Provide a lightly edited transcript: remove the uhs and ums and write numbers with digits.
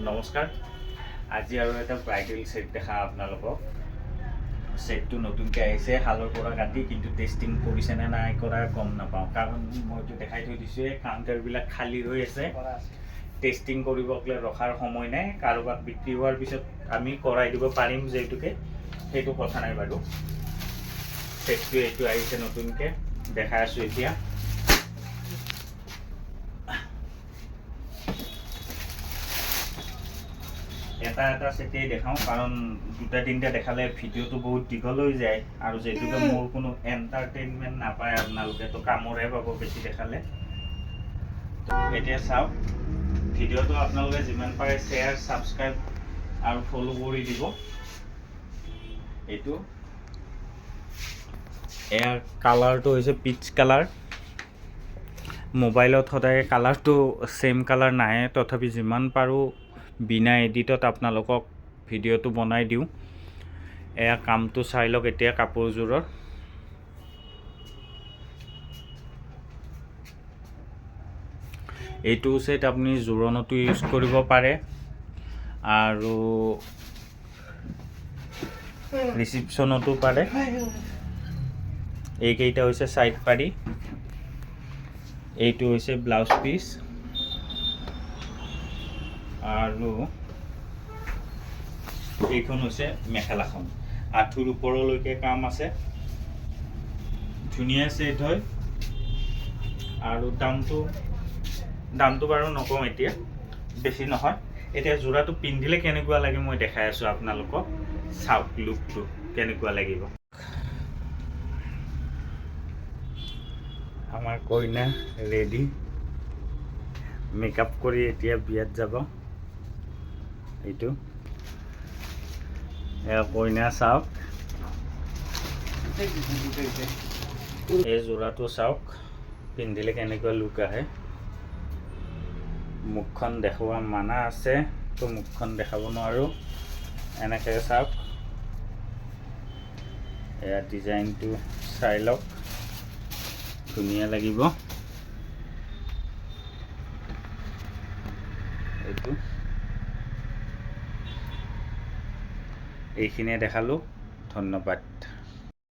নমস্কাৰ। আজি আৰু এটা ব্ৰাইডেল সেট দেখা আপোনালোকক। সেটটো নতুনকৈ আহিছে হালৰ পৰা কাটি, কিন্তু টেষ্টিং কৰিছে নে নাই কৰা গম নাপাওঁ, কাৰণ মইতো দেখাই থৈ দিছোঁ কাউণ্টাৰবিলাক খালী হৈ আছে। টেষ্টিং কৰিবলৈ ৰখাৰ সময় নাই। কাৰোবাক বিক্ৰী হোৱাৰ পিছত আমি কৰাই দিব পাৰিম যিহেতুকে, সেইটো কথা নাই বাৰু। সেটটো এইটো আহিছে নতুনকৈ, দেখাই আছোঁ এতিয়া। এটা এটা সেটেই দেখাওঁ, কাৰণ দুটা তিনিটা দেখালে ভিডিঅ'টো বহুত দীঘল হৈ যায়, আৰু যিহেতুকে মোৰ কোনো এণ্টাৰটেইনমেণ্ট নাপায় আপোনালোকে, তো কামৰহে পাব বেছি দেখালে। এতিয়া চাওক, ভিডিঅ'টো আপোনালোকে যিমান পাৰে শ্বেয়াৰ, ছাবস্ক্ৰাইব আৰু ফ'ল' কৰি দিব। এইটো ইয়াৰ কালাৰটো হৈছে পিচ কালাৰ। মোবাইলত সদায় কালাৰটো ছেম কালাৰ নাহে, তথাপি যিমান পাৰোঁ বিনা এডিটত আপোনালোকক ভিডিঅ'টো বনাই দিওঁ। এয়া কামটো চাই লওক এতিয়া কাপোৰযোৰৰ। এইটো ছেট আপুনি জোৰণতো ইউজ কৰিব পাৰে, আৰু ৰিচিপশ্যনতো পাৰে। এইকেইটা হৈছে ছাইড পাৰি, এইটো হৈছে ব্লাউজ পিচ, আৰু এইখন হৈছে মেখেলাখন। আঁঠুৰ ওপৰলৈকে কাম আছে, ধুনীয়া ছেট হয়। আৰু দামটো বাৰু নকওঁ এতিয়া, বেছি নহয়। এতিয়া যোৰাটো পিন্ধিলে কেনেকুৱা লাগে মই দেখাই আছোঁ আপোনালোকক, চাওক লুকটো কেনেকুৱা লাগিব। আমাৰ কইনা ৰেডি, মেকআপ কৰি এতিয়া বিয়াত যাব। এইটো এয়া কইনা, চাওক এই যোৰাটো চাওক পিন্ধিলে কেনেকুৱা লুক আহে। মুখখন দেখুওৱা মানা আছে, তো মুখখন দেখাব নোৱাৰোঁ। এনেকৈ চাওক, এয়া ডিজাইনটো চাই লওক, ধুনীয়া লাগিব। এইটো এইখিনিয়ে দেখালোঁ, ধন্যবাদ।